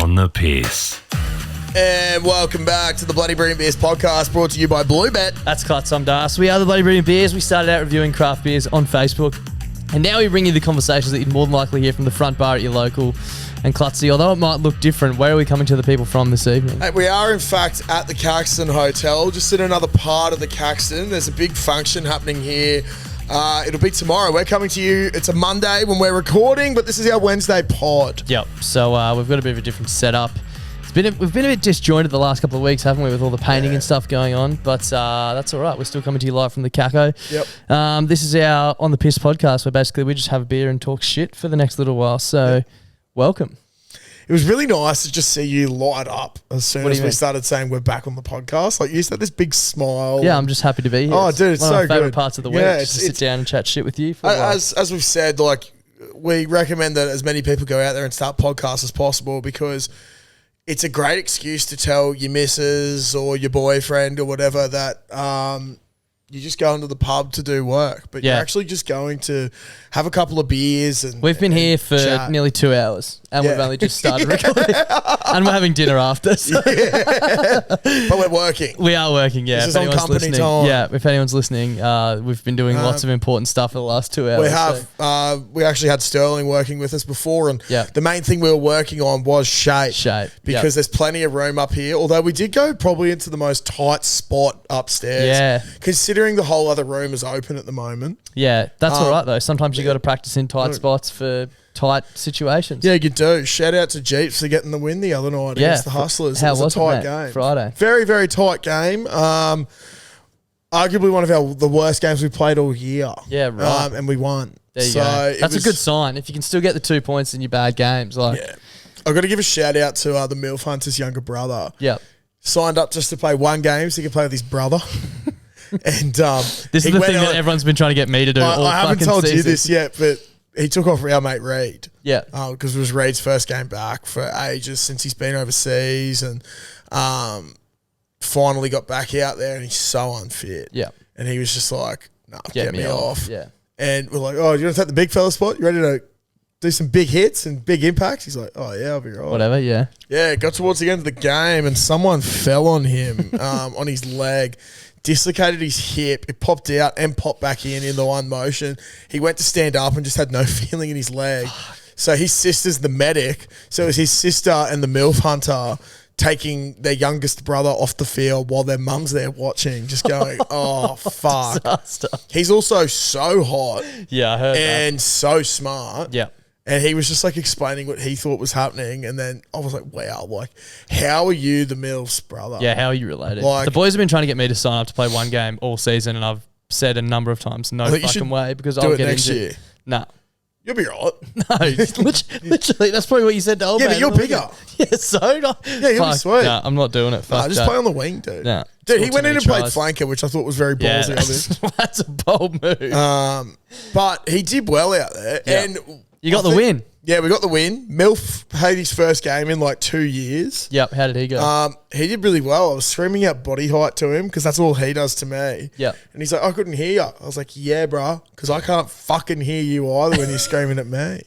On the piss. And welcome back to the Bloody Brilliant Beers podcast, brought to you by Bluebet. That's Clutz, I'm Das. We are the Bloody Brilliant Beers. We started out reviewing craft beers on Facebook, and now we bring you the conversations that you'd more than likely hear from the front bar at your local. And Clutzy, although it might look different, where are we coming to the people from this evening? Hey, we are, in fact, at the Caxton Hotel, just in another part of the Caxton. There's a big function happening here. It'll be tomorrow. We're coming to you. It's a Monday when we're recording, but this is our Wednesday pod. Yep. So we've got a bit of a different setup. We've been a bit disjointed the last couple of weeks, haven't we, with all the painting and stuff going on? But that's all right. We're still coming to you live from the Caco. Yep. This is our On the Piss podcast, where basically we just have a beer and talk shit for the next little while. So, welcome. It was really nice to just see you light up as soon as we started saying we're back on the podcast. Like, you just had this big smile. Yeah, I'm just happy to be here. Oh, dude, it's one of so my favourite good. parts of the week, just to sit down and chat shit with you. For as we've said, like, we recommend that as many people go out there and start podcasts as possible, because it's a great excuse to tell your missus or your boyfriend or whatever that you're just going to the pub to do work, but you're actually just going to have a couple of beers. And we've been here for nearly 2 hours, and we've only just started recording, and we're having dinner after. So. But we're working. We are working. Yeah, this is on company time. Yeah, if anyone's listening, we've been doing lots of important stuff for the last 2 hours. We have. So. We actually had Sterling working with us before, and the main thing we were working on was shape. Because there's plenty of room up here. Although we did go probably into the most tight spot upstairs. Yeah, considering the whole other room is open at the moment. Yeah, that's all right though. Sometimes you got to practice in tight spots for tight situations. Yeah, you do. Shout out to Jeeps for getting the win the other night against the Hustlers. How it was a tight game. Friday. Very, very tight game. Arguably one of the worst games we've played all year. Yeah, right. And we won. There you go. That's a good sign. If you can still get the 2 points in your bad games. I've got to give a shout out to the MILF Hunter's younger brother. Yep. Signed up just to play one game so he could play with his brother. And this is the thing that everyone's been trying to get me to do. I haven't told you this yet, but he took off our mate Reed. Yeah. Because it was Reed's first game back for ages since he's been overseas, and finally got back out there, and he's so unfit. Yeah. And he was just like, nah, get me off. Yeah. And we're like, oh, you want to take the big fella spot? You ready to do some big hits and big impacts? He's like, oh, yeah, I'll be right. Whatever, yeah. Yeah, it got towards the end of the game, and someone fell on him on his leg. Dislocated his hip. It popped out and popped back in the one motion. He went to stand up and just had no feeling in his leg. So his sister's the medic. So it was his sister and the MILF Hunter taking their youngest brother off the field while their mum's there watching, just going, oh, fuck. Disaster. He's also so hot. Yeah, I heard and so smart. Yeah. And he was just like explaining what he thought was happening. And then I was like, wow, like, how are you the MILF's brother? Yeah, how are you related? Like, the boys have been trying to get me to sign up to play one game all season, and I've said a number of times, no fucking way, because I'll get next injured. year. Nah. You'll be right. No, literally, that's probably what you said to old man. Yeah, but you're bigger. Yeah, so not. Yeah, you'll be sweet. Nah, I'm not doing it. Fuck just play on the wing, dude. Nah. Dude, he went in and played flanker, which I thought was very ballsy of him. That's a bold move. But he did well out there. Yeah. And you got the win. Yeah, we got the win. MILF had his first game in like 2 years. Yep. How did he go? He did really well. I was screaming out body height to him because that's all he does to me. Yep. And he's like, I couldn't hear you. I was like, yeah, bro, because I can't fucking hear you either when you're screaming at me.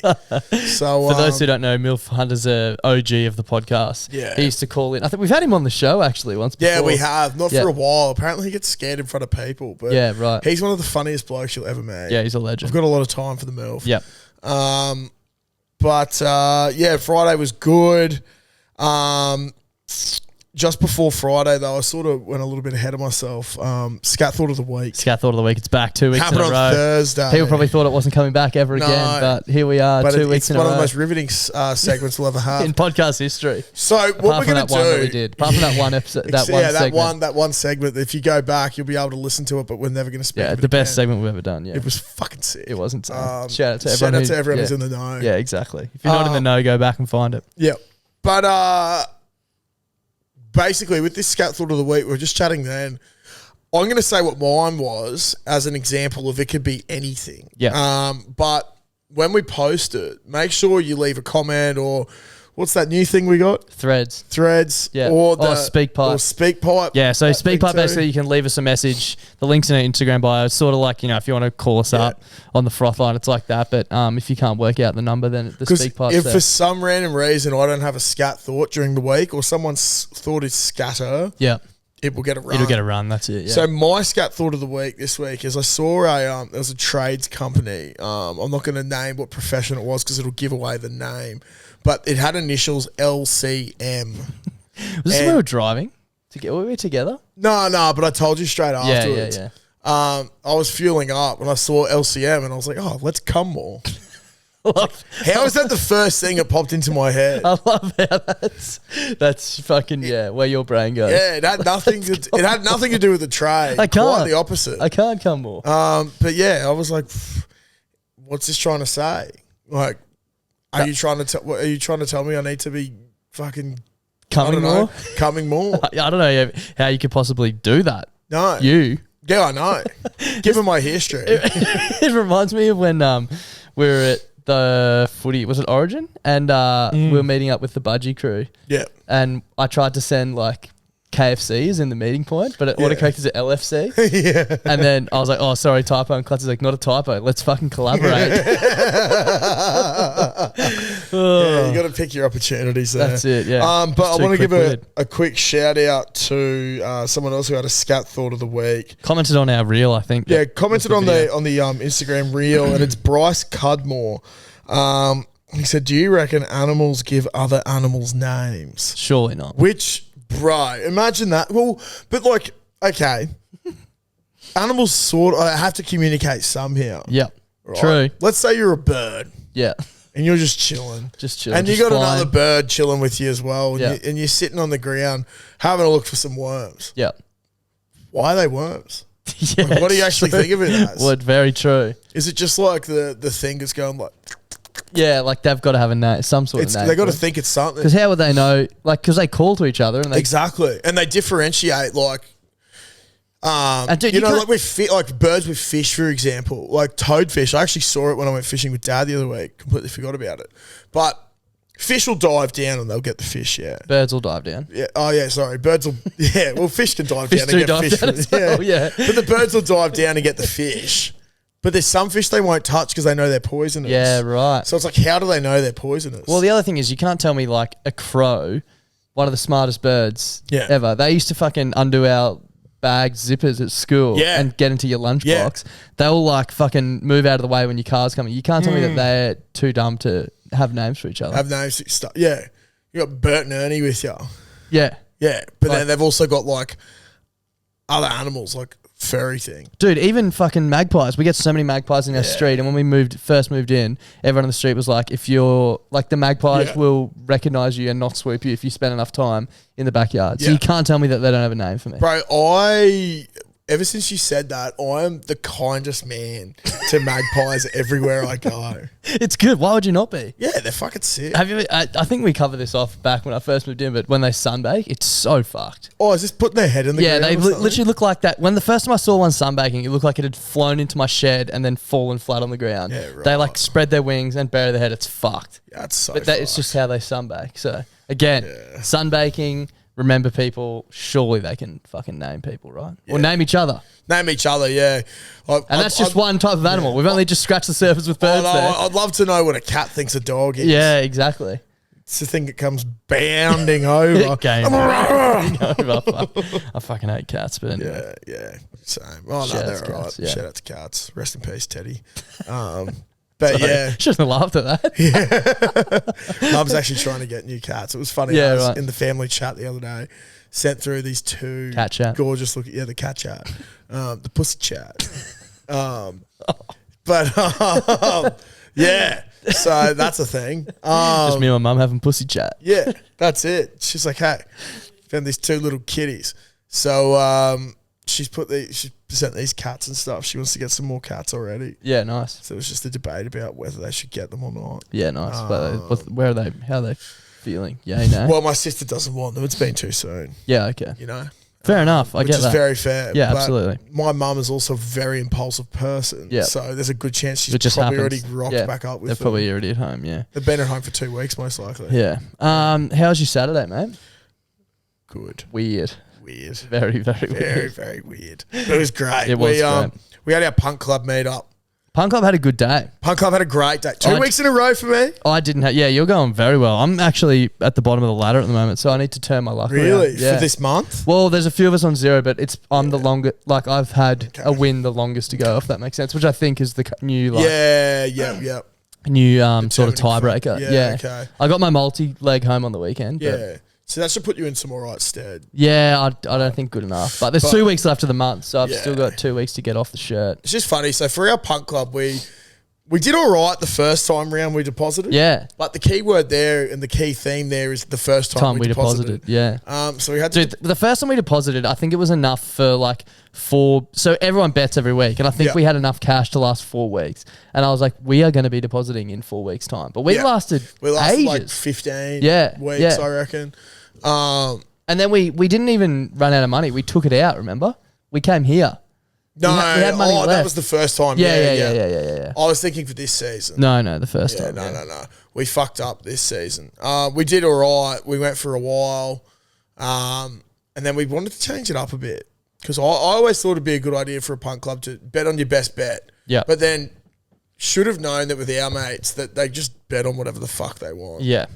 So for those who don't know, MILF Hunter's a OG of the podcast. Yeah. He used to call in. I think we've had him on the show actually once before. Yeah, we have. Not for a while. Apparently he gets scared in front of people. But yeah, right. He's one of the funniest blokes you'll ever meet. Yeah, he's a legend. I've got a lot of time for the MILF. Yep. But Friday was good. Just before Friday, though, I sort of went a little bit ahead of myself. Scat thought of the week. Scat thought of the week. It's back 2 weeks Happened in a row. on Thursday. People probably thought it wasn't coming back ever again, but here we are, 2 weeks in a row. It's one of the most riveting segments we'll ever have in podcast history. So what we're going to do? That we did. Apart from that one episode, that one segment. If you go back, you'll be able to listen to it, but we're never going to speak. Yeah, the best segment we've ever done. Yeah, it was fucking sick. It wasn't. Shout out to everyone who's in the know. Yeah, exactly. If you're not in the know, go back and find it. Yeah, but basically, with this Scat Thought of the Week, we were just chatting then. I'm going to say what mine was as an example of it could be anything. Yeah. But when we post it, make sure you leave a comment or What's that new thing we got? Threads. Yeah. Or SpeakPipe. Or SpeakPipe. Yeah, so SpeakPipe, basically you can leave us a message. The link's in our Instagram bio. It's sort of like, if you want to call us up on the froth line, it's like that. But if you can't work out the number, then the SpeakPipe's if there. for some random reason I don't have a scat thought during the week or someone's thought is scatter, it will get a run. It'll get a run, that's it, yeah. So my scat thought of the week this week is I saw there was a trades company. I'm not going to name what profession it was because it'll give away the name. But it had initials LCM. Was this when we were driving? Were we together? No, but I told you straight afterwards. Yeah. I was fueling up when I saw LCM and I was like, oh, let's come more. How is that the first thing that popped into my head? I love how that's fucking, where your brain goes. Yeah, it had nothing to do with the trade. I can't. Quite the opposite. I can't come more. But yeah, I was like, what's this trying to say? Like, are you trying to tell me I need to be fucking coming more? Coming more. I don't know how you could possibly do that. No. You. Yeah, I know. Given my history. It reminds me of when we were at the footy, was it Origin? And we were meeting up with the Budgie crew. Yeah. And I tried to send like KFCs in the meeting point, but it autocorrected to LFC. Yeah. And then I was like, oh, sorry, typo. And Clutz is like, not a typo. Let's fucking collaborate. Yeah, you got to pick your opportunities there. That's it, yeah. But I want to give a quick shout out to someone else who had a scat thought of the week. Commented on our reel, I think. Yeah, commented on the Instagram reel, and it's Bryce Cudmore. He said, do you reckon animals give other animals names? Surely not. Which, bro, imagine that. Well, but like, okay, animals sort of have to communicate somehow. Yeah, right? true. Let's say you're a bird. Yeah. And you're just chilling. And you got flying. another bird chilling with you as well. Yeah. And you're sitting on the ground having a look for some worms. Yeah. Why are they worms? Yeah, like, what do you actually think of it as? Well, very true. Is it just like the thing that's going like... Yeah, like they've got to have a name, some sort of name. They got to think it's something. Because how would they know? Like, because they call to each other. And exactly. And they differentiate like... dude, like with like birds with fish, for example, like toadfish. I actually saw it when I went fishing with Dad the other week. Completely forgot about it. But fish will dive down and they'll get the fish. Yeah, birds will dive down. Yeah. Oh yeah. Sorry, birds will. Yeah. Well, fish can dive down and get fish. Yeah. But the birds will dive down and get the fish. But there's some fish they won't touch because they know they're poisonous. Yeah. Right. So it's like, how do they know they're poisonous? Well, the other thing is you can't tell me like a crow, one of the smartest birds ever. They used to fucking undo our bags, zippers at school and get into your lunchbox. Yeah. They'll like fucking move out of the way when your car's coming. You can't tell me that they're too dumb to have names for each other. Have names for stuff. Yeah. You got Bert and Ernie with you. Yeah. Yeah. But then they've also got like other animals like furry thing. Dude, even fucking magpies. We get so many magpies in our street, and when we first moved in, everyone on the street was like, if you're like the magpies will recognize you and not swoop you if you spend enough time in the backyard. So you can't tell me that they don't have a name for me. Bro, ever since you said that, I'm the kindest man to magpies everywhere I go. It's good. Why would you not be? Yeah, they're fucking sick. Have you? I think we covered this off back when I first moved in, but when they sunbake, it's so fucked. Oh, is this putting their head in the ground? Yeah, they literally look like that. When the first time I saw one sunbaking, it looked like it had flown into my shed and then fallen flat on the ground. Yeah, right. They like spread their wings and bury their head. It's fucked. Yeah, that's so But that is just how they sunbake. So again, sunbaking. Remember people, surely they can fucking name people, right? Yeah. Or name each other. Name each other, yeah. And that's just one type of animal. We've only just scratched the surface with birds there. I'd love to know what a cat thinks a dog is. Yeah, exactly. It's the thing that comes bounding over. I fucking hate cats, but anyway. Yeah. Same. Oh, no, they're all right. Yeah. Shout out to cats. Rest in peace, Teddy. But yeah. Shouldn't have laughed at that. Yeah. Mum's actually trying to get new cats. It was funny. I was in the family chat the other day, sent through these two cat chat. Gorgeous looking, the cat chat. The pussy chat. Yeah. So that's a thing. Just me and my mum having pussy chat. Yeah, that's it. She's like, hey, found these two little kitties. So she sent these cats and stuff. She wants to get some more cats already. Yeah, nice. So it was just a debate about whether they should get them or not. Yeah, nice. But where are they? How are they feeling? Yeah, no. Well, my sister doesn't want them. It's been too soon. Yeah, okay. You know? Fair enough. I which get is that. very fair. Yeah, but absolutely. My mum is also a very impulsive person. Yeah. So there's a good chance she's It just probably happens. already rocked back up with They're them. probably already at home, yeah. They've been at home for 2 weeks, most likely. Yeah. How's your Saturday, mate? Good. Weird. Very, Very weird. very weird. But it was great. It was great. We had our Punt Club meet up. Punt Club had a good day. Punt Club had a great day. 2 weeks in a row for me. I didn't have... Yeah, you're going very well. I'm actually at the bottom of the ladder at the moment, so I need to turn my luck Really? around. Yeah. For this month? Well, there's a few of us on zero, but I'm the longest... Like, I've had a win the longest to go, if that makes sense, which I think is the new, like... Yeah. New sort of tiebreaker. Yeah, okay. I got my multi-leg home on the weekend. But Yeah. So that should put you in some all right stead. yeah, I don't think good enough. But there's 2 weeks left of the month, so I've Yeah. still got 2 weeks to get off the shirt. It's just funny. So for our Punt Club, we did all right the first time round we deposited. Yeah. But the key word there and the key theme there is the first time we deposited. Yeah. So we had to... Dude, the first time we deposited, I think it was enough for like 4. So everyone bets every week, and I think we had enough cash to last 4 weeks. And I was like, we are going to be depositing in 4 weeks' time. But we lasted ages. like 15 weeks, Yeah. I reckon. And then we didn't even run out of money. We took it out, remember? We came here. No, we had money that left. was the first time. Yeah. I was thinking for this season. No, the first time. No. We fucked up this season. We did all right. We went for a while. And then we wanted to change it up a bit. Because I always thought it'd be a good idea for a Punt Club to bet on your best bet. Yeah. But then should have known that with our mates that they just bet on whatever the fuck they want. Yeah.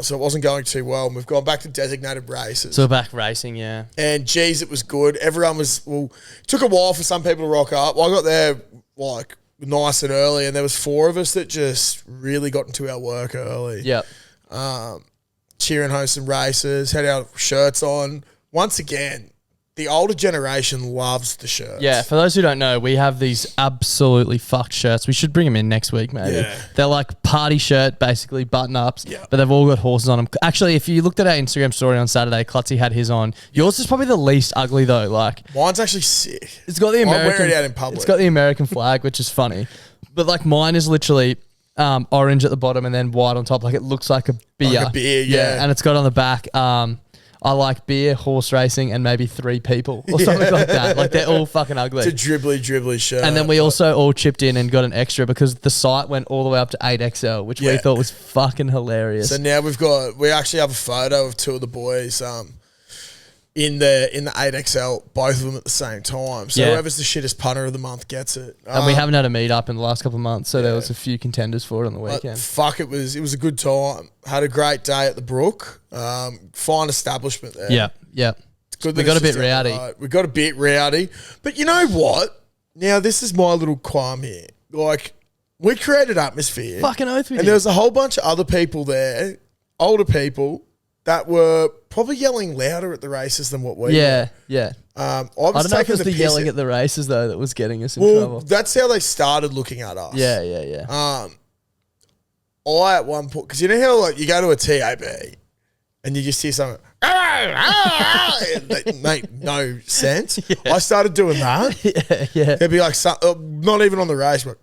So it wasn't going too well. And we've gone back to designated races. So we're back racing, yeah. And geez, it was good. Everyone was, it took a while for some people to rock up. I got there like nice and early, and there was 4 of us that just really got into our work early. Yep. Cheering, hosting races, had our shirts on. Once again, the older generation loves the shirts. Yeah, for those who don't know, we have these absolutely fucked shirts. We should bring them in next week, maybe. Yeah. They're like party shirt, basically, button-ups, Yeah. but they've all got horses on them. Actually, if you looked at our Instagram story on Saturday, Clutzy had his on. Yours is probably the least ugly, though. Like, Mine's actually sick. it's got the I American... wear it out in public. It's got the American flag, which is funny. But, like, mine is literally... orange at the bottom and then white on top. Like, it looks like a beer. Like a beer, yeah. And it's got on the back... I like beer, horse racing, and maybe 3 people or something like that. Like, they're all fucking ugly. It's a dribbly shirt. And then we also all chipped in and got an extra because the site went all the way up to 8XL, which we thought was fucking hilarious. So now we actually have a photo of 2 of the boys in the 8XL, both of them at the same time. So whoever's the shittest punter of the month gets it. And we haven't had a meet up in the last couple of months, so there was a few contenders for it on the weekend. Fuck, it was a good time. Had a great day at the Brook. Fine establishment there. Yeah. It's good. We got a bit rowdy. We got a bit rowdy. But you know what? Now, this is my little qualm here. Like, we created atmosphere. Fucking oath we did. And there was a whole bunch of other people there, older people, that were probably yelling louder at the races than what we were. Yeah. I I don't know if it was the yelling at the races, though, that was getting us in trouble. That's how they started looking at us. Yeah. I at one point, because you know how like you go to a TAB and you just hear something, that make no sense. Yeah. I started doing that. Yeah. There'd be like not even on the race, but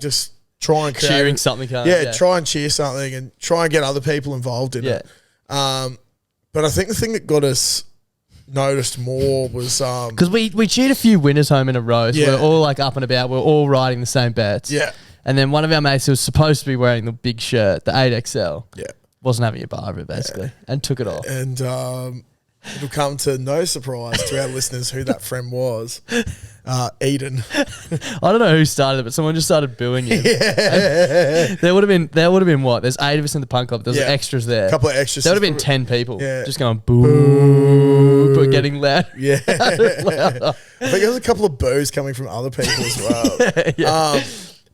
just try and create cheering something. Try and cheer something and try and get other people involved in it. But I think the thing that got us noticed more was because we cheered a few winners home in a row. So we're all like up and about. We're all riding the same bets. Yeah. And then one of our mates who was supposed to be wearing the big shirt, the 8XL, wasn't having a bar of it basically, and took it off. And it'll come to no surprise to our listeners who that friend was. Eden. I don't know who started it, but someone just started booing him. Yeah. There would have been what? There's 8 of us in the Punt Club. There's extras there. A couple of extras. There would have been 10 people just going boo, but getting loud. Yeah. I think there was a couple of boos coming from other people as well.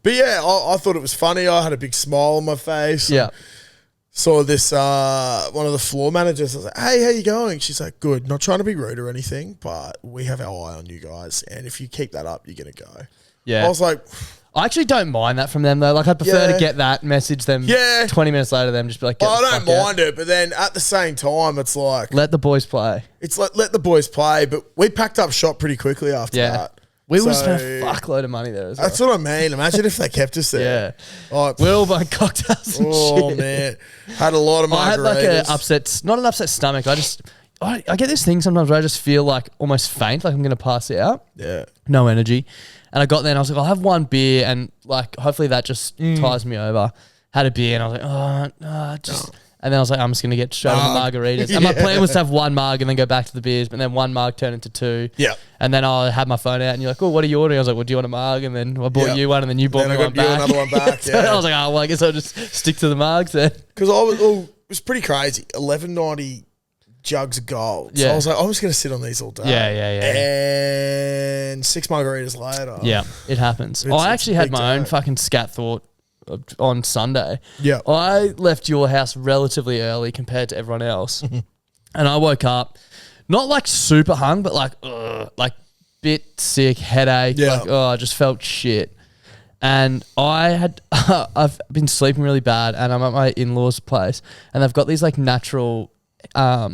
But yeah, I thought it was funny. I had a big smile on my face. Yeah. Saw this, one of the floor managers. I was like, hey, how you going? She's like, good. Not trying to be rude or anything, but we have our eye on you guys. And if you keep that up, you're going to go. Yeah. I was like... I actually don't mind that from them, though. Like, I prefer to get that, message them 20 minutes later, them just be like, I don't mind it, but then at the same time, it's like... Let the boys play. It's like, let the boys play, but we packed up shop pretty quickly after that. We would have spent a fuckload of money there as well. That's what I mean. Imagine if they kept us there. Like, we all buying cocktails and shit. Oh, man. Had a lot of margaritas. I had like not an upset stomach. I get this thing sometimes where I just feel like almost faint, like I'm going to pass out. Yeah. No energy. And I got there and I was like, I'll have one beer and like hopefully that just ties me over. Had a beer and I was like, and then I was like, I'm just going to get straight on the margaritas. And my plan was to have one mug and then go back to the beers, but then one mug turned into two. Yeah. And then I had my phone out and you're like, oh, what are you ordering? I was like, well, do you want a mug? And then I bought you one and then you bought me one back. Another one back, So I was like, oh, well, I guess I'll just stick to the mugs then. Because it was pretty crazy. $11.90 jugs of gold. So I was like, I'm just going to sit on these all day. Yeah. And 6 margaritas later. Yeah, it happens. I actually had my own fucking scat thought on Sunday. Yeah. I left your house relatively early compared to everyone else. And I woke up, not like super hung, but like bit sick, headache. Yeah. Like, I just felt shit. And I've been sleeping really bad and I'm at my in-laws' place and they've got these like natural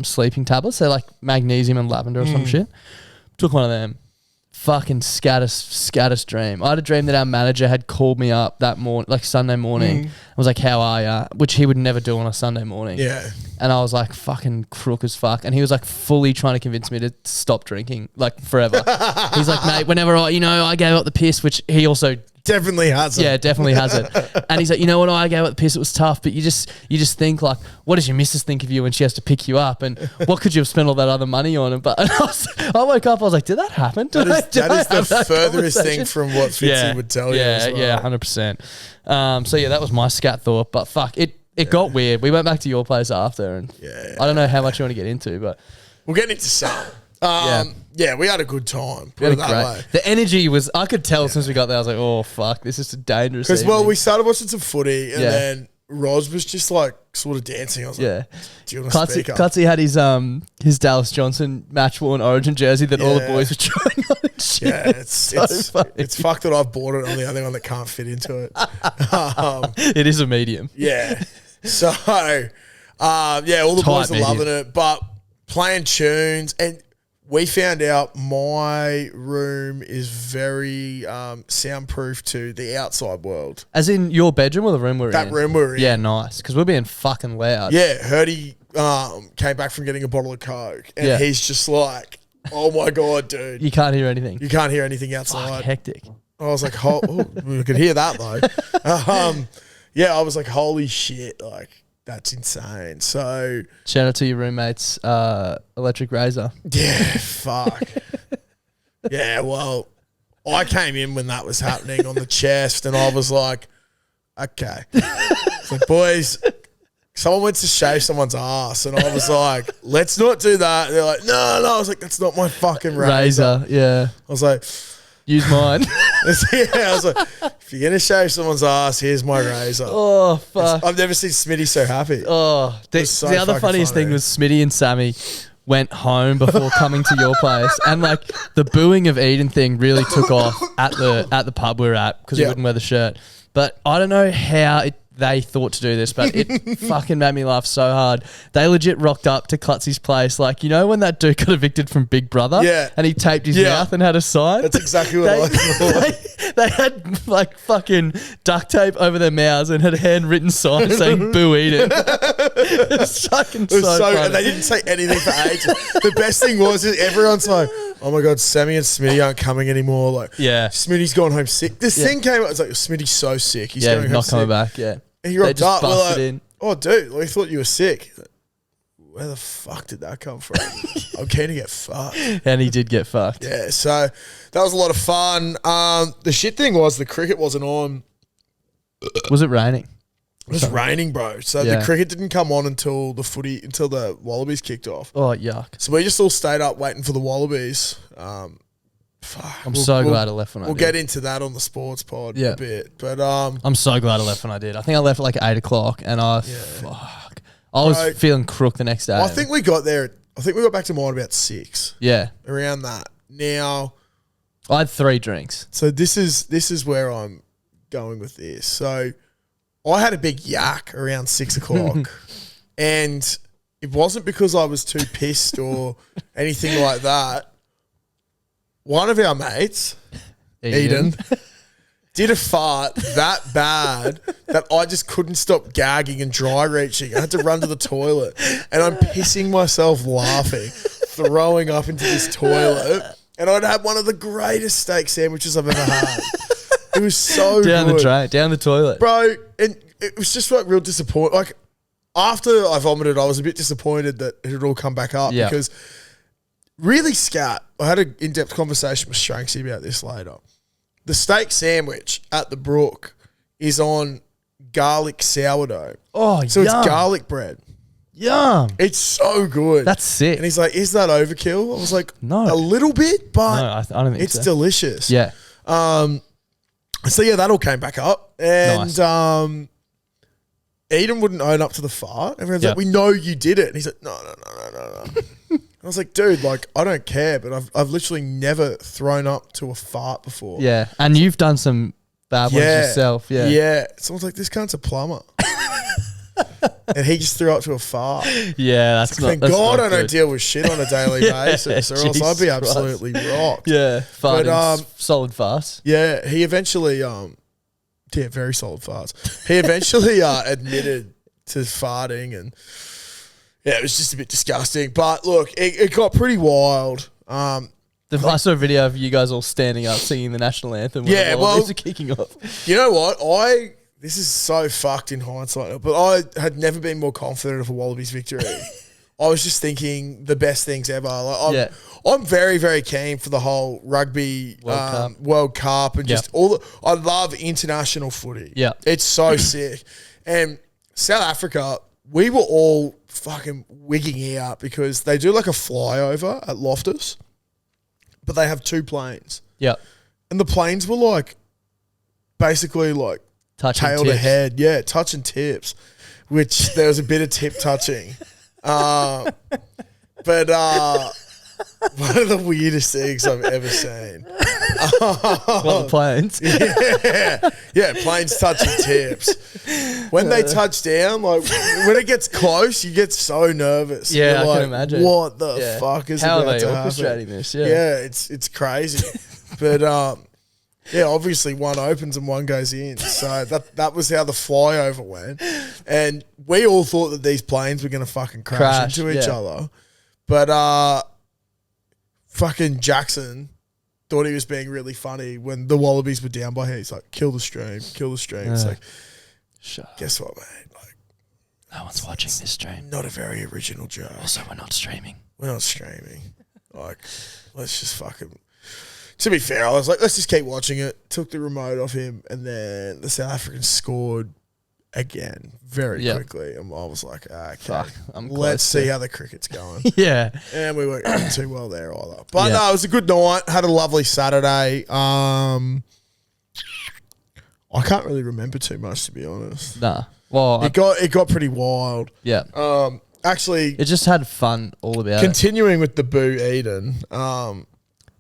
sleeping tablets. They're like magnesium and lavender or some shit. Took one of them. Fucking scattest dream. I had a dream that our manager had called me up that morning, like Sunday morning. I was like, how are ya? Which he would never do on a Sunday morning. Yeah. And I was like, fucking crook as fuck. And he was like fully trying to convince me to stop drinking, like forever. He's like, mate, whenever I gave up the piss, which he also definitely has it. Yeah, definitely has it. And he's like, you know what, I gave up the piss, it was tough, but you just think like, what does your missus think of you when she has to pick you up? And what could you have spent all that other money on? And I woke up, I was like, did that happen? That is the furthest thing from what Fitzy would tell you. Yeah, 100%. So yeah, that was my scat thought, but fuck, it got weird. We went back to your place after and I don't know how much you want to get into, but we'll get into some. Yeah, we had a good time. Put it that way. The energy was, I could tell as soon as we got there, I was like, oh, fuck, this is a dangerous Because, we started watching some footy and then Roz was just like sort of dancing. I was like, do you want to speak up? Clutzy had his Dallas Johnson match-worn Origin jersey that all the boys were trying on and shit. Yeah, it's fucked that I've bought it. I'm the only one that can't fit into it. It is a medium. Yeah. So, all the boys are loving it. But playing tunes and we found out my room is very soundproof to the outside world. As in your bedroom or the room we're in? That room we're in. Yeah, nice. Because we're being fucking loud. Yeah, Hurdy came back from getting a bottle of Coke and he's just like, oh my God, dude. You can't hear anything. You can't hear anything outside. Fuck, hectic. I was like, we could hear that though. I was like, holy shit, like, that's insane. So shout out to your roommate's electric razor. Yeah, fuck. Yeah, well, I came in when that was happening on the chest and I was like, okay. So boys, someone went to shave someone's ass and I was like, let's not do that. They're like, no. I was like, that's not my fucking razor. Yeah. I was like, use mine. I was like, if you're going to shave someone's ass, here's my razor. Oh, fuck. I've never seen Smitty so happy. Oh, the other funniest thing was Smitty and Sammy went home before coming to your place and like the booing of Eden thing really took off at the pub we were at because he wouldn't wear the shirt. But I don't know how they thought to do this, but it fucking made me laugh so hard. They legit rocked up to Clutzy's place. Like, you know when that dude got evicted from Big Brother? Yeah. And he taped his mouth and had a sign? That's exactly what I thought. They had like fucking duct tape over their mouths and had handwritten signs saying boo Eden. It's fucking so funny. And they didn't say anything for ages. The best thing was everyone's like, oh my God, Sammy and Smitty aren't coming anymore. Like, Smitty's gone home sick. This thing came out, it's like, Smitty's so sick. He's going home not sick. Coming back, And he rocked up. We're like, in. oh, dude, we thought you were sick. Where the fuck did that come from? I'm keen to get fucked. And he did get fucked. Yeah, so that was a lot of fun. The shit thing was the cricket wasn't on. Was it raining? It was raining, bro. So the cricket didn't come on until the Wallabies kicked off. Oh, yuck. So we just all stayed up waiting for the Wallabies. I'm so glad I left when I did. We'll get into that on the sports pod a bit. But I'm so glad I left when I did. I think I left at like 8 o'clock and I was feeling crook the next day. I think we got back to mine about 6. Yeah. Around that. Now I had 3 drinks. So this is where I'm going with this. So I had a big yak around 6 o'clock and it wasn't because I was too pissed or anything like that. One of our mates, Eden, did a fart that bad that I just couldn't stop gagging and dry reaching. I had to run to the toilet, and I'm pissing myself laughing, throwing up into this toilet, and I'd had one of the greatest steak sandwiches I've ever had. It was so down good. the drain, down the toilet, bro. And it was just like real disappointing. Like after I vomited, I was a bit disappointed that it had all come back up because really, Scat. I had an in-depth conversation with Stranksy about this later. The steak sandwich at the Brook is on garlic sourdough. Oh, so yum. it's garlic bread. Yum. It's so good. That's sick. And he's like, "Is that overkill?" I was like, No. a little bit, but No, I don't think it's so. delicious." Yeah. So yeah, that all came back up, and Nice. Eden wouldn't own up to the fart. Everyone's Yeah. like, "We know you did it," and he's like, "No." I was like, "Dude, like I don't care, but I've literally never thrown up to a fart before." Yeah. And you've done some bad ones yourself. Yeah. yeah. Someone's like, "This cunt's a plumber," and he just threw up to a fart. Yeah, that's not. Thank that's God not I don't good. deal with shit on a daily basis, or else I'd Jesus be Christ. absolutely rocked. Yeah, But, farting, solid fast. Yeah, he eventually, very solid farts. He eventually admitted to farting, and yeah, it was just a bit disgusting. But look, it got pretty wild. I saw a video of you guys all standing up singing the national anthem. When Yeah, the Wallabies are kicking off. You know what? This is so fucked in hindsight, but I had never been more confident of a Wallabies victory. I was just thinking the best things ever. Like, I'm very, very keen for the whole rugby World Cup and just I love international footy. Yeah. It's so sick. And South Africa, we were all fucking wigging out because they do like a flyover at Loftus, but they have 2 planes. Yeah. And the planes were like basically like Touching tail tips. to head. Yeah, touching tips, which there was a bit of tip touching. But one of the weirdest things I've ever seen. Well, the planes. Yeah, planes touching tips. When they touch down, like when it gets close, you get so nervous. Yeah, You're I like, can imagine. What the fuck is How about are they to happen? orchestrating this? Yeah. Yeah, it's crazy. But yeah, obviously one opens and one goes in. So that was how the flyover went. And we all thought that these planes were going to fucking crash into each other. But fucking Jackson thought he was being really funny when the Wallabies were down by him. He's like, kill the stream. It's like, Shut up. guess what, mate? Like, No one's watching this stream. not a very original joke. Also, we're not streaming. We're not streaming. Like, let's just fucking... To be fair, I was like, let's just keep watching it. Took the remote off him, and then the South Africans scored again very quickly. And I was like, okay, Fuck, let's see how the cricket's going. Yeah. And we weren't doing too well there either. But no, it was a good night. Had a lovely Saturday. I can't really remember too much, to be honest. Nah. Well, It got pretty wild. yeah. Actually, It just had fun all about it. continuing with the Boo Eden.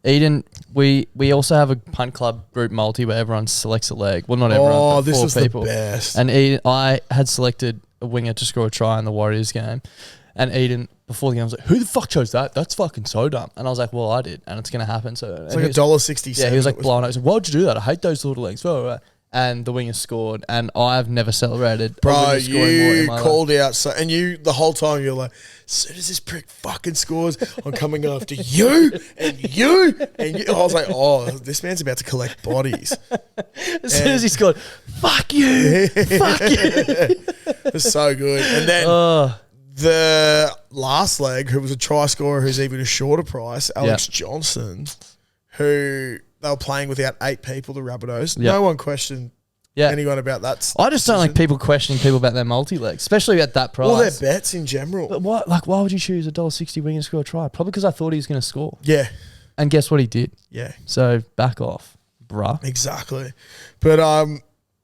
Eden, we also have a punt club group multi where everyone selects a leg. Well, not everyone. Oh, but this 4 was people. the best. And Eden, I had selected a winger to score a try in the Warriors game. And Eden, before the game, was like, "Who the fuck chose that? That's fucking so dumb." And I was like, "Well, I did, and it's gonna happen." So It's like $1.67. Yeah, he was like blowing up. He said, "Why'd you do that? I hate those little legs." And the winger scored, and I've never celebrated. a Bro, winger scoring more in you my life. called out, so, and you the whole time you're like, as soon as this prick fucking scores, I'm coming after you and you and you. I was like, oh, this man's about to collect bodies. As soon as he scored, fuck you, fuck you. It was so good. And then the last leg, who was a try scorer, who's even a shorter price, Alex Johnson, who they were playing without 8 people, the Rabbitohs. Yep. No one questioned anyone about that. I just don't like people questioning people about their multi-legs, especially at that price. All their bets in general. But why would you choose a $1.60 winger to score a try? Probably because I thought he was going to score. Yeah. And guess what he did? Yeah. So back off, bruh. Exactly. But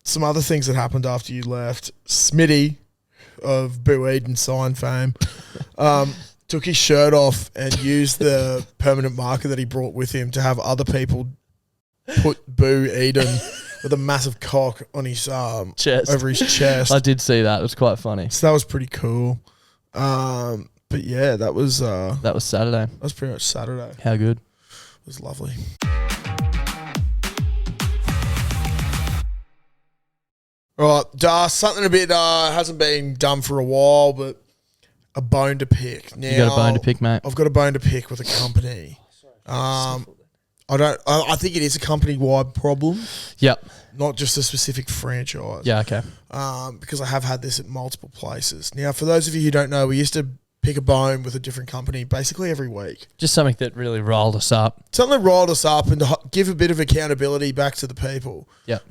some other things that happened after you left. Smitty of Boo Eden sign fame took his shirt off and used the permanent marker that he brought with him to have other people put Boo Eden with a massive cock on his Chest. over his chest. I did see that. It was quite funny. So that was pretty cool. But yeah, that was Saturday. that was pretty much Saturday. How good. It was lovely. Right, something a bit hasn't been done for a while, but a bone to pick. Now, You got a bone to pick, mate? I've got a bone to pick with a company. I think it is a company-wide problem, Yep. not just a specific franchise. Yeah, okay. Because I have had this at multiple places. Now, for those of you who don't know, we used to pick a bone with a different company basically every week. Just something that really rolled us up. Something that rolled us up and to give a bit of accountability back to the people. Yep.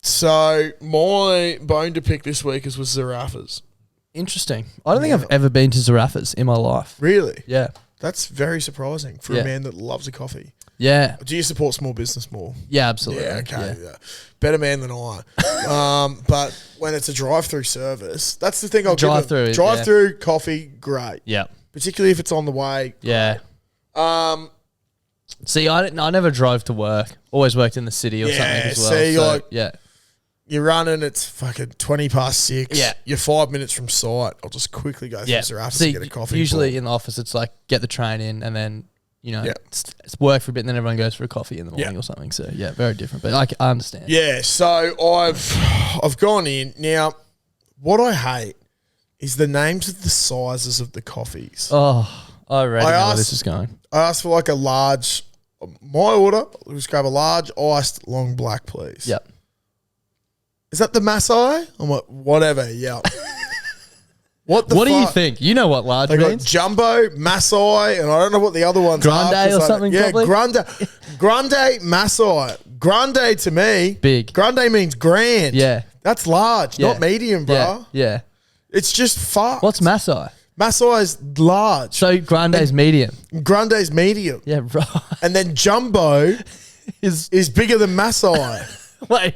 So my bone to pick this week is with Zarafas. Interesting. I don't think I've ever been to Zarafas in my life. Really? Yeah. That's very surprising for a man that loves a coffee. Yeah. Do you support small business more? Yeah, absolutely. Yeah, okay. Yeah. Better man than I. But when it's a drive-through service, that's the thing I'll give them. Drive-through coffee, great. Yeah. Particularly if it's on the way. Yeah. See, I never drove to work. Always worked in the city or something as well. See, so, like, yeah. You're running, it's fucking 6:20. Yeah. You're 5 minutes from site. I'll just quickly go through Zarafas and get a coffee. Usually in the office, it's like get the train in and then, it's work for a bit and then everyone goes for a coffee in the morning or something. So, yeah, very different. But I understand. Yeah, so I've gone in. Now, what I hate is the names of the sizes of the coffees. Oh, I already know where this is going. I asked for like a large, my order, let's grab a large iced long black, please. Yep. Is that the Masai? I'm like, whatever, yeah. What do you think? You know what large they means? Got Jumbo, Masai, and I don't know what the other ones Grande are. or something, probably? Grande, Masai. Grande to me. Big. Grande means grand. Yeah. That's large, not medium, bro. Yeah. It's just fucked. What's Masai? Masai is large. So Grande's medium. Grande's medium. Yeah, right. And then Jumbo is bigger than Masai. Wait.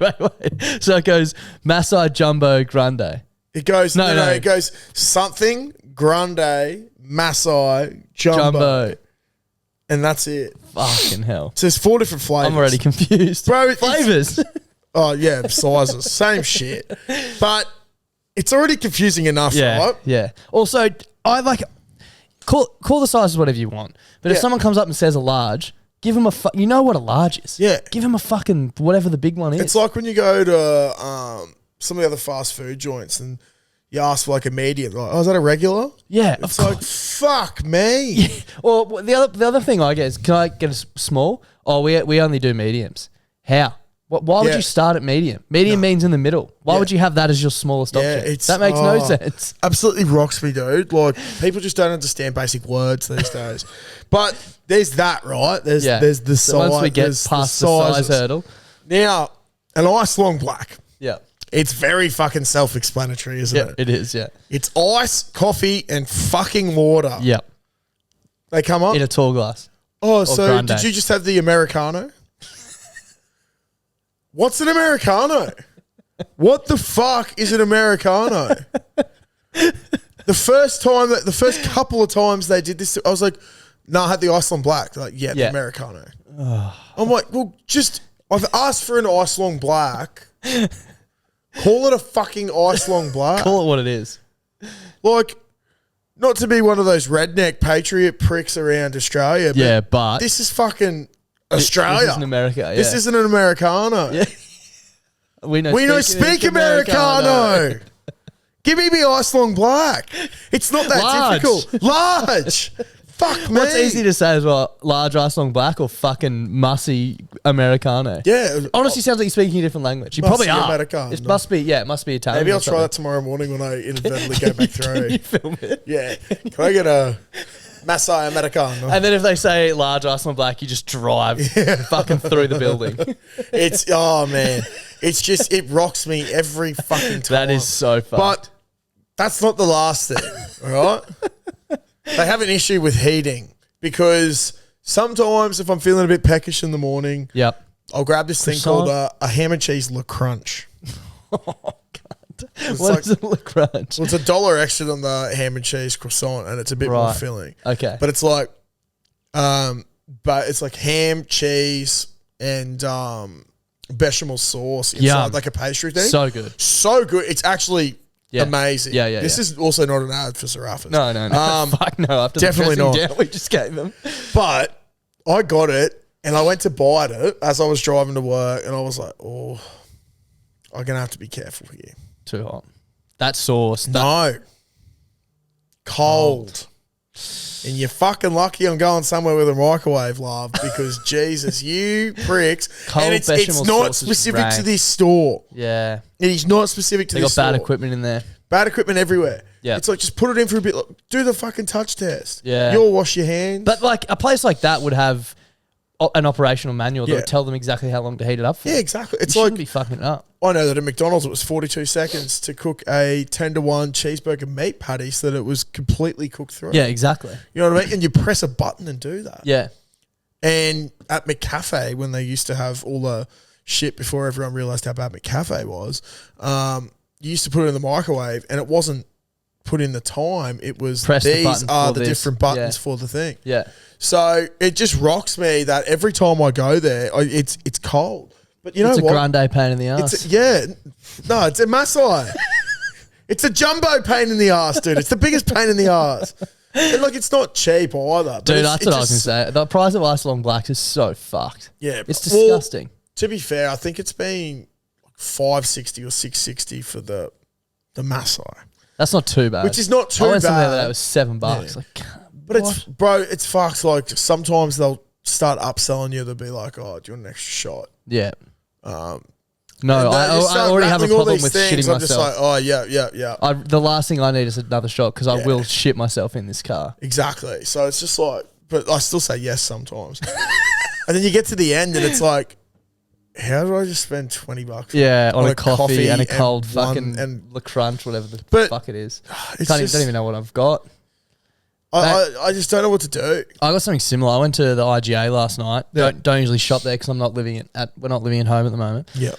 So it goes Masai, Jumbo, Grande. It goes no. It goes something Grande, Masai, Jumbo, and that's it. Fucking hell! So there's 4 different flavors. I'm already confused, bro. Flavors. Oh yeah, sizes, same shit. But it's already confusing enough, right? Yeah. Also, I like call the sizes whatever you want, but if someone comes up and says a large. Give them you know what a large is. Yeah. Give them a fucking whatever the big one is. It's like when you go to some of the other fast food joints and you ask for like a medium. Like, oh, is that a regular? Yeah. It's like, fuck me. Yeah. Well, the other thing I get is, can I get a small? Oh, we only do mediums. How? Why would you start at medium? Medium means in the middle. Why would you have that as your smallest option? That makes no sense. Absolutely rocks me, dude. Like, people just don't understand basic words these days. But there's that, right? There's the size. Once we get past the size hurdle. Now, an ice long black. Yeah. It's very fucking self-explanatory, isn't it? It is, yeah. It's ice, coffee, and fucking water. Yep. They come up? In a tall glass. Oh, so Grande. Did you just have the Americano? What's an Americano? What the fuck is an Americano? The first couple of times they did this, I was like, no, I had the Iceland Black. They're like, the Americano. I'm like, well, I've asked for an Iceland Black. Call it a fucking Iceland Black. Call it what it is. Like, not to be one of those redneck patriot pricks around Australia, but this is fucking Australia. This isn't America. Yeah. This isn't an Americano. Yeah. We know speak Americano. Give me the Iceland Black. It's not that difficult. Large. Fuck me. What's easy to say as well? Large Iceland Black or fucking mussy Americano? Yeah. Honestly, sounds like you're speaking a different language. You probably are. Americano. It must be Italian. Maybe I'll try that tomorrow morning when I inadvertently go back through. Can you film it? Yeah. Can I get a Masai Americano? And then if they say large Iceland Black, you just drive fucking through the building. Man. It's just, it rocks me every fucking time. That is so fun. But that's not the last thing, all right? They have an issue with heating because sometimes if I'm feeling a bit peckish in the morning, I'll grab this thing called a ham and cheese Le Crunch. Oh, God. What is a Le Crunch? Well, it's $1 extra than the ham and cheese croissant and it's a bit more filling. Okay. But it's like, ham, cheese, and bechamel sauce inside like a pastry thing. So good. So good. It's actually amazing. Yeah. This is also not an ad for Zarafas. No. Fuck no. After definitely the not. down we just gave them. But I got it and I went to bite it as I was driving to work and I was like, oh. I'm going to have to be careful here. Too hot. That sauce. No. Cold. And you're fucking lucky I'm going somewhere with a microwave, love, because Jesus, you pricks. Cold and it's bechamel not sauce is specific to rank. this store. Yeah. It is not specific to They this got store. bad equipment in there. Bad equipment everywhere. Yeah. It's like, just put it in for a bit. Like, do the fucking touch test. Yeah. You'll wash your hands. But like a place like that would have an operational manual that Yeah. would tell them exactly how long to heat it up for. Yeah, exactly. It's you like, shouldn't be fucking it up. I know that at McDonald's it was 42 seconds to cook a 10-to-1 cheeseburger meat patty so that it was completely cooked through. Yeah, exactly. You know what I mean? And you press a button and do that. Yeah. And at McCafe, when they used to have all the shit before everyone realised how bad McCafe was, you used to put it in the microwave and it wasn't put in the time. It was, Press the these button are for the this. different buttons Yeah. for the thing. Yeah. So it just rocks me that every time I go there, it's cold. But you know It's a what? grande pain in the ass. No, it's a Masai. It's a jumbo pain in the ass, dude. It's the biggest pain in the ass. And look, it's not cheap either. But Dude, it's- that's it what I was just- going to say. The price of ice long blacks is so fucked. Yeah, It's well, disgusting. to be fair, I think it's been $5.60 or $6.60 for the Masai, That's not too bad. which is not too I went somewhere bad. that was $7. Yeah. Like, But what? it's, bro, it's fucked. Like sometimes they'll start upselling you. They'll be like, "Oh, do you want an extra shot?" Yeah. And No, they I just start already have a rattling all problem these with things. shitting I'm just myself. like, "Oh, yeah." The last thing I need is another shot because I Yeah. will shit myself in this car. Exactly. So it's just like, but I still say yes sometimes. And then you get to the end and it's like, how do I just spend $20? Yeah, on On a coffee and a cold one- fucking and- La Crunch, whatever the But fuck it is. it's Don't just, even know what I've got. I just don't know what to do. I got something similar. I went to the IGA last night. Yeah. Don't usually shop there because I'm not living we're not living at home at the moment. Yeah.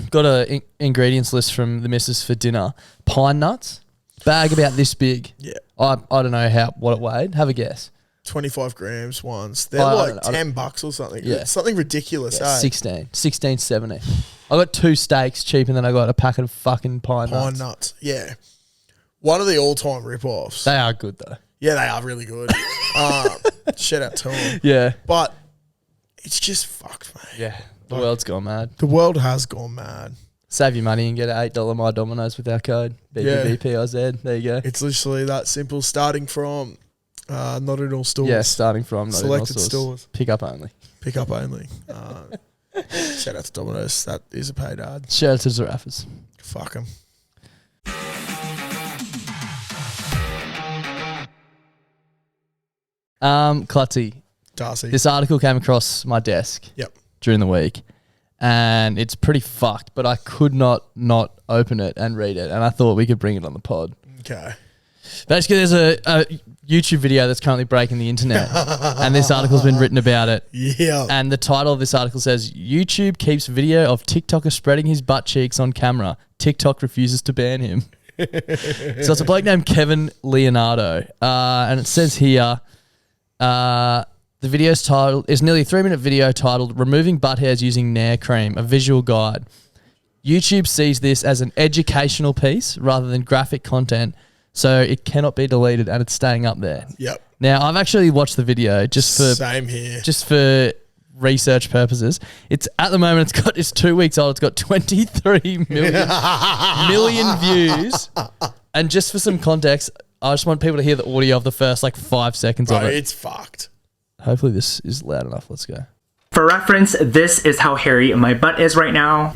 Got a ingredients list from the missus for dinner. Pine nuts, bag about this big. Yeah. I don't know what it weighed. Have a guess. 25 grams once. They're I like don't know. $10 or something. Yeah. It's something ridiculous, Yeah, eh? 16.70. I got 2 steaks cheap and then I got a packet of fucking pine Pine nuts. nuts. Yeah. One of the all-time rip-offs. They are good though. Yeah, they are really good. Shout out to them. Yeah. But it's just fucked, mate. Yeah. The world's gone mad. The world has gone mad. Save your money and get an $8 My Domino's with our code. BBBPIZ. There you go. It's literally that simple, starting from not in all stores. Yeah, starting from not in all Selected stores. Pick up only. Pick up only. Shout out to Domino's. That is a paid ad. Shout out to Zarafas. Fuck them. Clutzy. Darcy. This article came across my desk Yep. during the week and it's pretty fucked, but I could not open it and read it and I thought we could bring it on the pod. Okay. Basically, there's a YouTube video that's currently breaking the internet and this article's been written about it. Yeah. And the title of this article says, YouTube keeps video of TikToker spreading his butt cheeks on camera. TikTok refuses to ban him. So it's a bloke named Kevin Leonardo. And it says here, the video's title is nearly a 3-minute video titled Removing Butt Hairs Using Nair Cream, a visual guide. YouTube sees this as an educational piece rather than graphic content, so it cannot be deleted and it's staying up there. Yep. Now, I've actually watched the video just Same here. for research purposes. It's at the moment it's 2 weeks old. It's got 23 million views. And just for some context, I just want people to hear the audio of the first 5 seconds Bro, of it. it's fucked. Hopefully this is loud enough. Let's go. For reference, this is how hairy my butt is right now.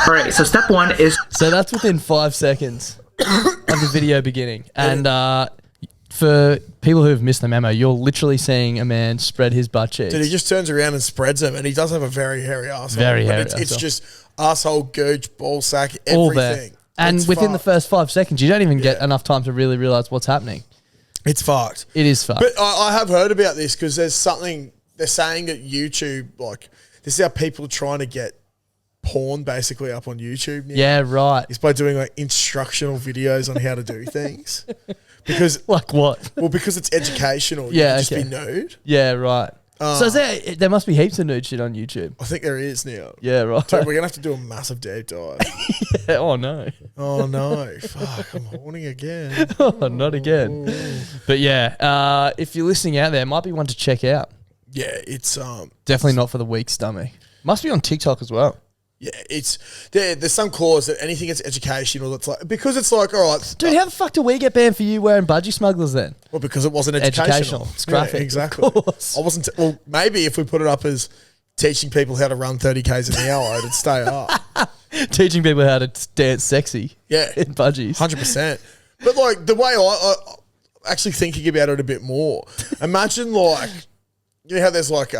Alright, so step 1 is So that's within 5 seconds of the video beginning. And for people who have missed the memo, you're literally seeing a man spread his butt cheeks. Dude, he just turns around and spreads them, and he does have a very hairy arsehole. Very But hairy It's arsehole. just arsehole, gooch, ball sack, all there. everything. And It's within the fucked. first 5 seconds, you don't even get enough time to really realize what's happening. It's fucked. It is fucked. But I have heard about this because there's something they're saying that YouTube, this is how people are trying to get porn basically up on YouTube now. Yeah, right. Is by doing instructional videos on how to do things. Because Like what? because it's educational. Yeah, You can just okay. be nude. Yeah, right. So is there must be heaps of nude shit on YouTube. I think there is now. Yeah, right. Dude, we're gonna have to do a massive deep dive. Yeah, oh no. Oh no. Fuck, I'm horny again. Oh, not again. But yeah, if you're listening out there, it might be one to check out. Yeah, it's Definitely not for the weak stomach. Must be on TikTok as well. Yeah, there's some clause that anything that's educational that's like, because it's like, all right, Dude, how the fuck do we get banned for you wearing budgie smugglers then? well, because it wasn't educational. It's graphic. Yeah, exactly. Of course. I wasn't. Well, maybe if we put it up as teaching people how to run 30 k's an hour, it'd stay up. Teaching people how to dance sexy. Yeah, In budgies. 100%. But like the way I actually thinking about it a bit more, imagine like, you know how there's like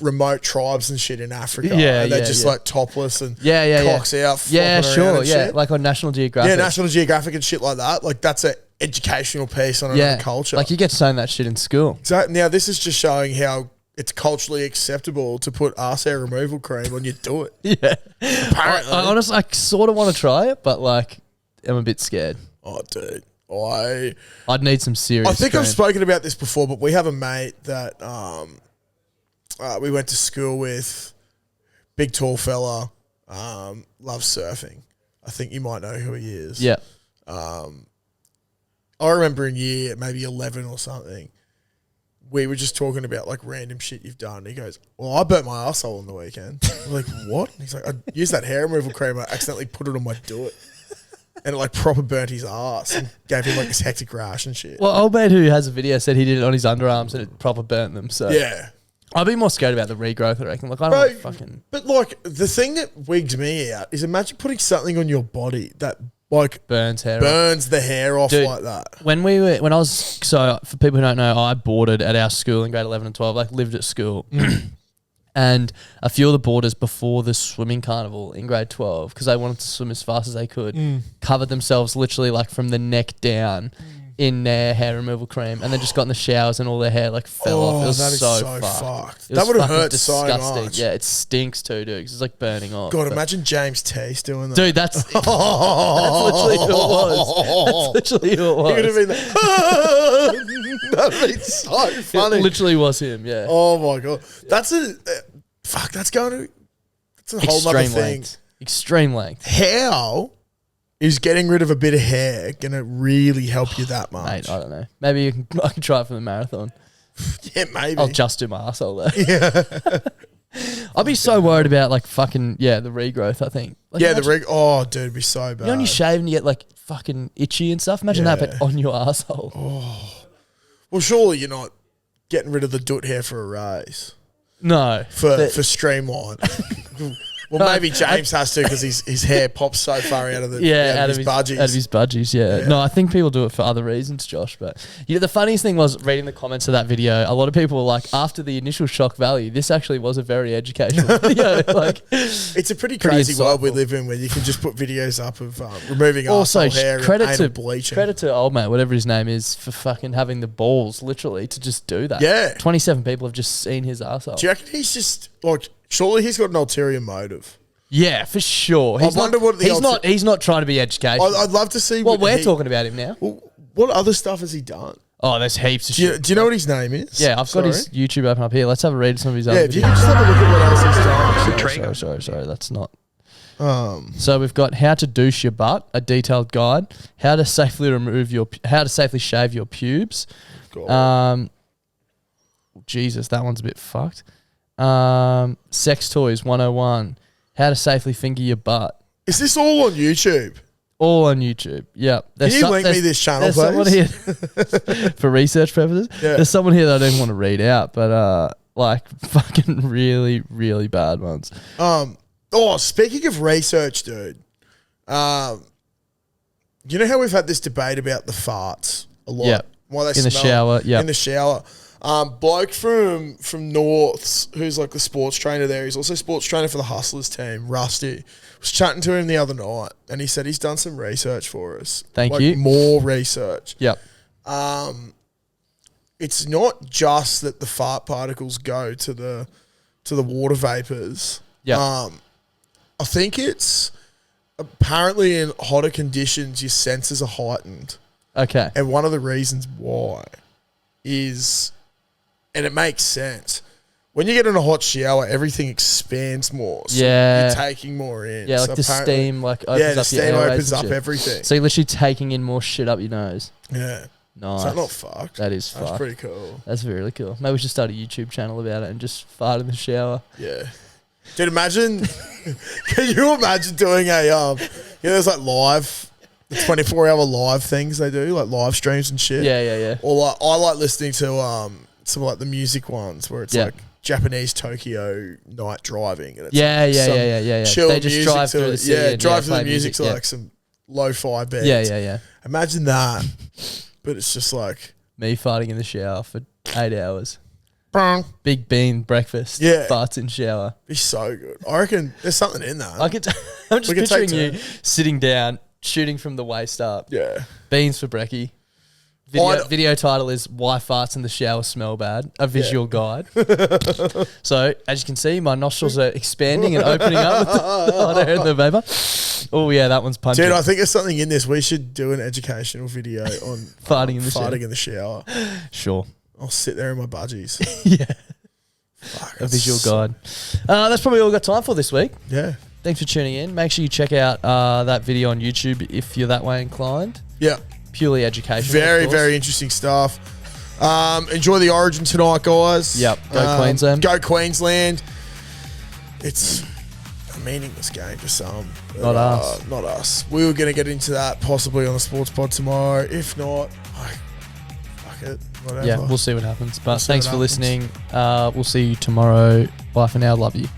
remote tribes and shit in Africa. Yeah, and they're yeah, just yeah. like topless and Yeah. cocks out. Yeah, flopping around sure. and Yeah, shit. like on National Geographic. Yeah, National Geographic and shit like that. Like that's an educational piece on another culture. Like you get shown that shit in school. So now this is just showing how it's culturally acceptable to put arse hair removal cream when you do it. Yeah. Apparently. I honestly, I sort of want to try it, but like, I'm a bit scared. Oh, dude. I'd need some serious I think cream. I've spoken about this before, but we have a mate that we went to school with, big tall fella, loves surfing. I think you might know who he is. Yeah. I remember in year maybe 11 or something, we were just talking about like random shit you've done. He goes, well, I burnt my asshole on the weekend. I'm like, what? And he's like, I used that hair removal cream. I accidentally put it on my doit. And it like proper burnt his ass and gave him like this hectic rash and shit. Well, old mate who has a video said he did it on his underarms and it proper burnt them. So Yeah. I'd be more scared about the regrowth, I reckon. Like, I don't want to fucking... But like, the thing that wigs me out is imagine putting something on your body that like burns hair off. burns the hair off. Dude, like that. When I was, so for people who don't know, I boarded at our school in grade 11 and 12, like lived at school. And a few of the boarders before the swimming carnival in grade 12, because they wanted to swim as fast as they could, covered themselves literally like from the neck down in their hair removal cream, and then just got in the showers and all their hair like fell off. It was that is so so fucked. fucked. It That was would have fucking hurt so disgusting. much. Yeah, it stinks too, dude, 'cause it's like burning off. God, But- imagine James Tace doing that. Dude, that's literally who it was. That's literally who it was. He would have been that'd be so funny. It literally was him, yeah. Oh my god, that's a fuck. That's a whole other Extreme thing. length. Extreme length. How is getting rid of a bit of hair gonna really help you that much? Mate, I don't know. Maybe I can try it for the marathon. Yeah, maybe. I'll just do my arsehole there. I'd be so worried about like fucking, the regrowth, I think. Like, yeah, imagine, oh, dude, it'd be so bad. You know when you shave and you get like fucking itchy and stuff? Imagine that, but Yeah. on your arsehole. Well, surely you're not getting rid of the doot hair for a race. No. For streamline. Well, maybe James has to because his hair pops so far out of the out of his budgies. Out of his budgies, yeah. No, I think people do it for other reasons, Josh. But the funniest thing was reading the comments of that video. A lot of people were like, after the initial shock value, this actually was a very educational video. Like, it's a pretty crazy world we live in where you can just put videos up of removing arsehole hair and anal bleaching. Credit to old mate, whatever his name is, for fucking having the balls, literally, to just do that. Yeah. 27 people have just seen his arsehole. Do you reckon he's just like? Surely he's got an ulterior motive. Yeah, for sure. I wonder what he's not trying to be educational. I'd love to see. Well, we're talking about him now. Well, what other stuff has he done? Oh, there's heaps of shit. Do you know what his name is? Yeah, I've got his YouTube open up here. Let's have a read of some of his other if you can just have a look at what else he's done. Sorry, that's not. So we've got how to douche your butt, a detailed guide, how to safely shave your pubes. Jesus, that one's a bit fucked. Sex toys 101, how to safely finger your butt. Is this all on YouTube? All on YouTube. Yeah. Can you link me this channel, someone please? here for research purposes. Yeah. There's someone here that I don't even want to read out, but like fucking really, really bad ones. Speaking of research, dude. You know how we've had this debate about the farts a lot? Yeah. Why they In the smell shower, yeah. In the shower. Bloke from Norths, who's like the sports trainer there, he's also sports trainer for the Hustlers team, Rusty, was chatting to him the other night, and he said he's done some research for us. Thank you. More research. Yep. It's not just that the fart particles go to the water vapors. Yeah. I think it's apparently in hotter conditions your senses are heightened. Okay. And one of the reasons why is, and it makes sense, when you get in a hot shower, everything expands more. So you're taking more in. Yeah, like the steam opens up your airways opens and up shit. everything. So you're literally taking in more shit up your nose. Yeah. Nice. Is that not fucked? That is fucked. That's pretty cool. That's really cool. Maybe we should start a YouTube channel about it and just fart in the shower. Yeah. Dude, imagine. Can you imagine doing a there's like live, the 24-hour live things they do, like live streams and shit. Yeah. Or like I like listening to some like the music ones where it's like Japanese Tokyo night driving. And it's Yeah. Chill They just music drive to through it. the city. Drive through play the music to yeah. like some lo-fi beats. Yeah. Imagine that, but it's just like Me farting in the shower for 8 hours. bang, Big bean breakfast. Yeah. Farts in shower. be so good. I reckon there's something in that. I'm just We can take picturing you sitting down, shooting from the waist up. Yeah. Beans for brekkie. Video title is Why Farts in the Shower Smell Bad, a visual guide. So, as you can see, my nostrils are expanding and opening up with the hot air in the vapor. Oh, yeah, that one's pungent. Dude, I think there's something in this. We should do an educational video on Farting in the shower. in the shower. Sure. I'll sit there in my budgies. Yeah, Fuck, a visual guide. That's probably all we've got time for this week. Yeah. Thanks for tuning in. Make sure you check out that video on YouTube if you're that way inclined. Yeah. Purely educational. Very, very interesting stuff. Enjoy the Origin tonight, guys. Yep. Go Queensland. Go Queensland. It's a meaningless game for some. But, Not us. Not us. We were going to get into that possibly on the Sports Pod tomorrow. If not, fuck it. Whatever. Yeah, we'll see what happens. But We'll see thanks what for happens. listening. We'll see you tomorrow. Bye for now. Love you.